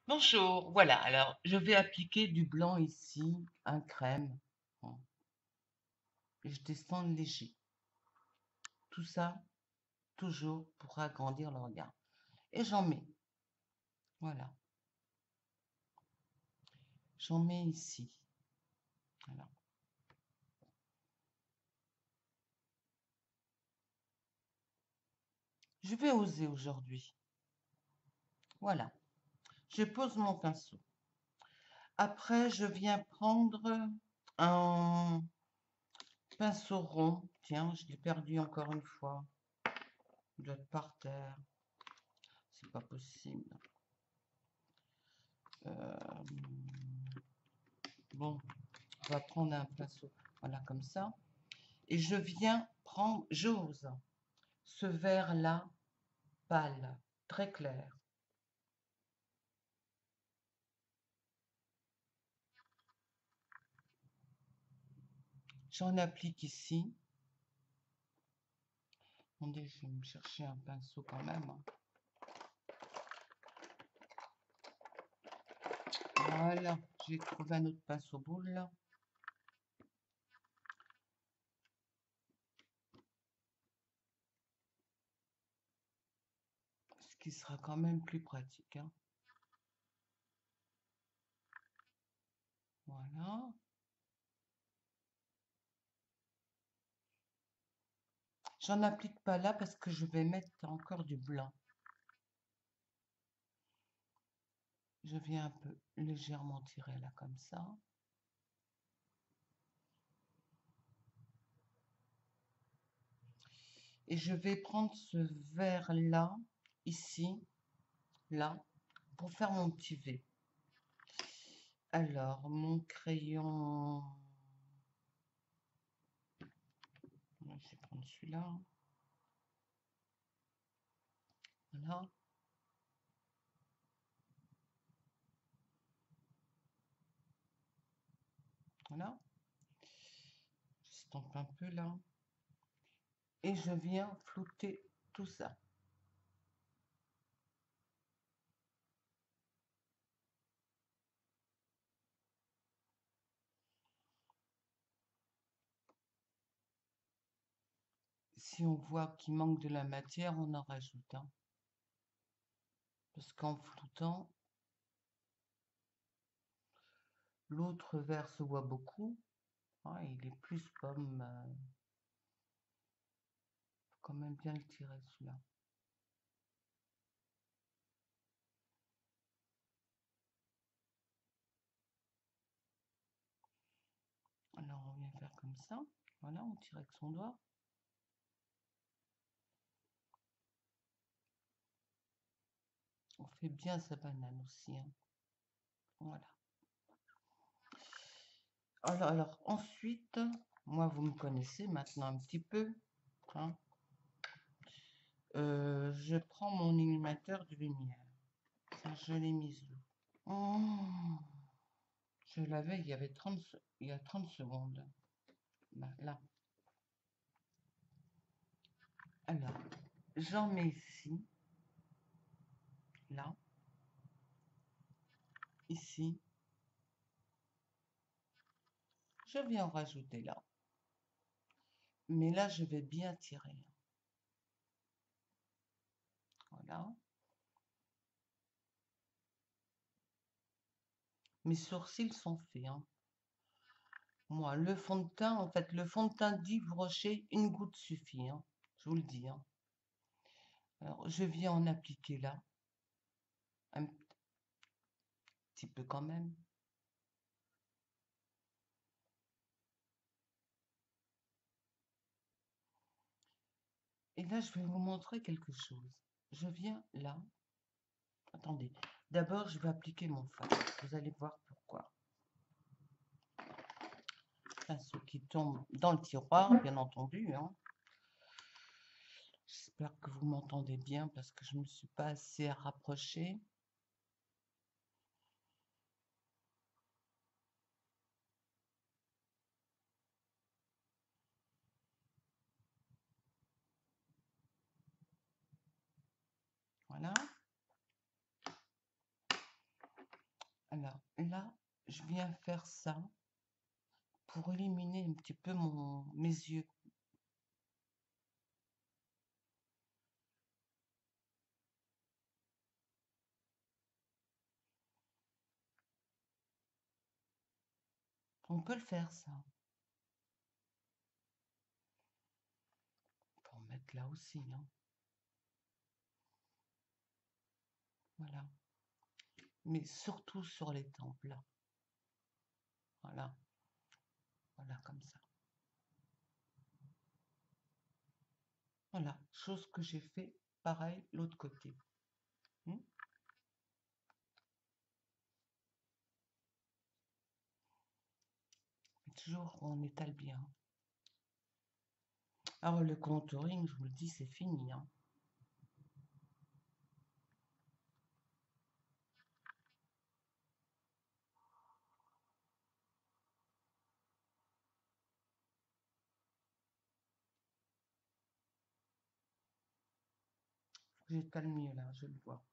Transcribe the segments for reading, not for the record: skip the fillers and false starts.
Bonjour, voilà, alors je vais appliquer du blanc ici, un crème, hein, et je descends léger. Tout ça, toujours pour agrandir le regard. Et j'en mets, voilà, j'en mets ici. Voilà. Je vais oser aujourd'hui. Voilà, je pose mon pinceau. Après, je viens prendre un pinceau rond. Tiens, je l'ai perdu encore une fois. Il doit être par terre. C'est pas possible. Euh, bon, on va prendre un pinceau. Voilà, comme ça. Et je viens prendre, j'ose, ce vert-là, pâle, très clair. J'en applique ici. Attendez, je vais me chercher un pinceau quand même, hein. Voilà, j'ai trouvé un autre pinceau boule là. Ce qui sera quand même plus pratique, hein. Voilà. J'en applique pas là parce que je vais mettre encore du blanc. Je viens un peu légèrement tirer là comme ça. Et je vais prendre ce vert là, ici, là, pour faire mon petit V. Alors, mon crayon, je vais prendre celui-là. Voilà. Voilà. J'estompe un peu là. Et je viens flouter tout ça. Si on voit qu'il manque de la matière, on en rajoute, hein. Parce qu'en floutant, l'autre vert se voit beaucoup. Ah, il est plus pomme. Faut quand même bien le tirer celui-là. Alors on vient faire comme ça. Voilà, on tire avec son doigt. On fait bien sa banane aussi, hein. Voilà. Alors, ensuite, moi vous me connaissez maintenant un petit peu, hein. Je prends mon éliminateur de lumière. Ça, je l'ai mise où? Oh, je l'avais, il y a 30 secondes. Bah, là. Alors, j'en mets ici, là, ici. Je viens en rajouter là. Mais là, je vais bien tirer. Voilà. Mes sourcils sont faits, hein. Moi, le fond de teint, en fait, le fond de teint d'Yves Rocher, une goutte suffit, hein. Je vous le dis, hein. Alors, je viens en appliquer là, un petit peu quand même. Et là, je vais vous montrer quelque chose. Je viens là. Attendez. D'abord, je vais appliquer mon fard. Vous allez voir pourquoi. Pinceau qui tombe dans le tiroir, bien entendu, hein. J'espère que vous m'entendez bien parce que je ne me suis pas assez rapprochée. Voilà. Alors là, je viens faire ça pour éliminer un petit peu mes yeux. On peut le faire, ça. On peut en mettre là aussi, hein. Voilà. Mais surtout sur les tempes, là. Voilà. Voilà, comme ça. Voilà. Chose que j'ai fait, pareil, l'autre côté. Hmm. Toujours, on étale bien. Alors, le contouring, je vous le dis, c'est fini, hein. J'étale mieux, là, je le vois.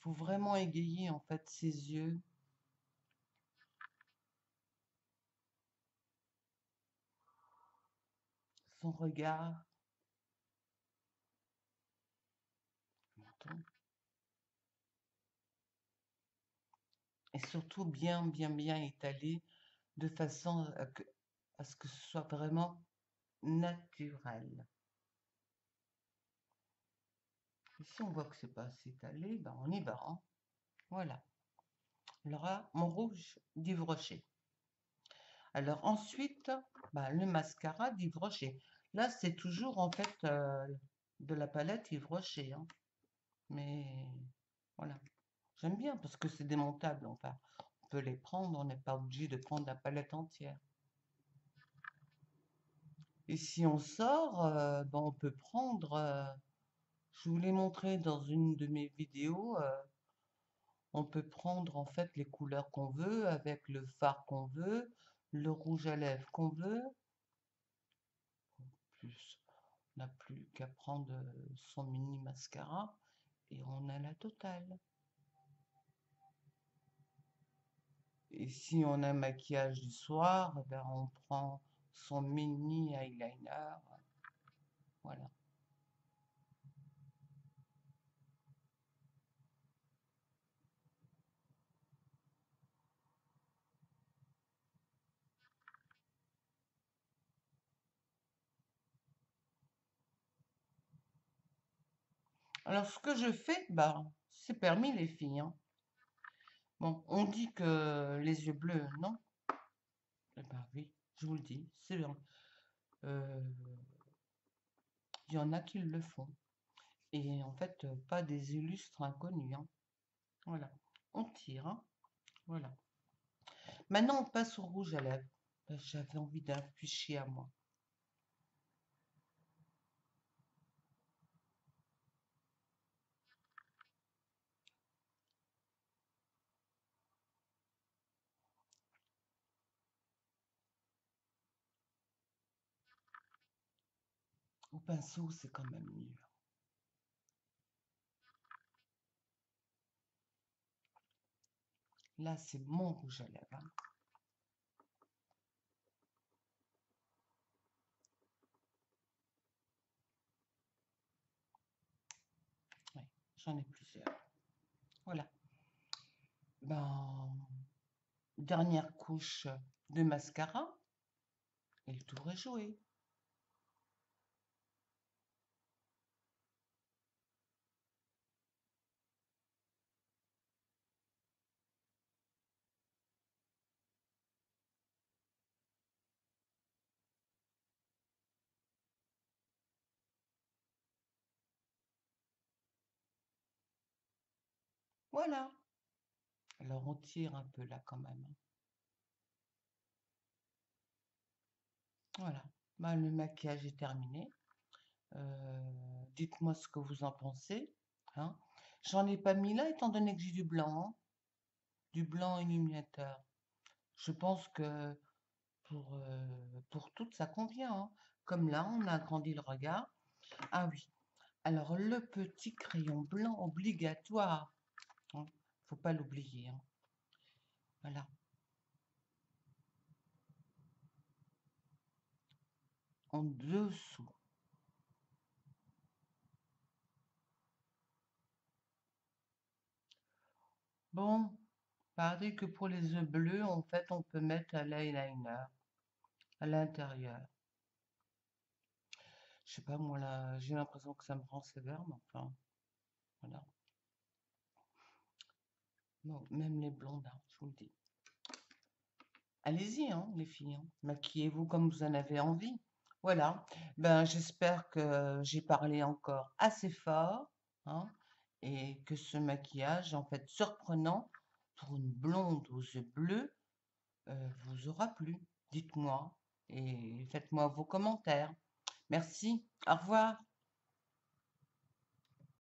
Faut vraiment égayer, en fait, ses yeux. Son regard. Menton. Et surtout bien étalé de façon à ce que ce soit vraiment naturel. Et si on voit que c'est pas assez étalé, ben on y va, hein. Voilà. Alors là, mon rouge d'Yves Rocher. Alors ensuite, ben, le mascara d'Yves Rocher. Là, c'est toujours en fait de la palette Yves Rocher, hein. Mais voilà. J'aime bien parce que c'est démontable. Enfin, on peut les prendre, on n'est pas obligé de prendre la palette entière. Et si on sort, ben, on peut prendre, je vous l'ai montré dans une de mes vidéos, on peut prendre en fait les couleurs qu'on veut avec le fard qu'on veut, le rouge à lèvres qu'on veut. Plus, on n'a plus qu'à prendre son mini mascara et on a la totale. Et si on a un maquillage du soir, eh ben on prend son mini eyeliner. Voilà. Alors ce que je fais, bah, c'est permis les filles, hein. Bon, on dit que les yeux bleus, non? Eh ben oui, je vous le dis, c'est bien. Il y en a qui le font. Et en fait, pas des illustres inconnus, hein. Voilà. On tire, hein. Voilà. Maintenant, on passe au rouge à lèvres. J'avais envie d'un fichier à moi. Au pinceau, c'est quand même mieux. Là, c'est mon rouge à lèvres, hein. Ouais, j'en ai plusieurs. Voilà. Ben, dernière couche de mascara et le tour est joué. Voilà. Alors, on tire un peu là quand même, hein. Voilà. Ben, le maquillage est terminé. Dites-moi ce que vous en pensez, hein. J'en ai pas mis là étant donné que j'ai du blanc, hein, du blanc illuminateur. Je pense que pour toutes, ça convient, hein. Comme là, on a agrandi le regard. Ah oui, alors le petit crayon blanc obligatoire, hein, faut pas l'oublier, hein. Voilà, en dessous. Bon, pareil que pour les œufs bleus, en fait, on peut mettre un l'eyeliner à l'intérieur. Je sais pas, moi, là, j'ai l'impression que ça me rend sévère, mais enfin, voilà. Bon, même les blondes, hein, je vous le dis. Allez-y, hein, les filles, hein. Maquillez-vous comme vous en avez envie. Voilà. Ben, j'espère que j'ai parlé encore assez fort, hein, et que ce maquillage, en fait, surprenant pour une blonde aux yeux bleus, vous aura plu. Dites-moi et faites-moi vos commentaires. Merci. Au revoir.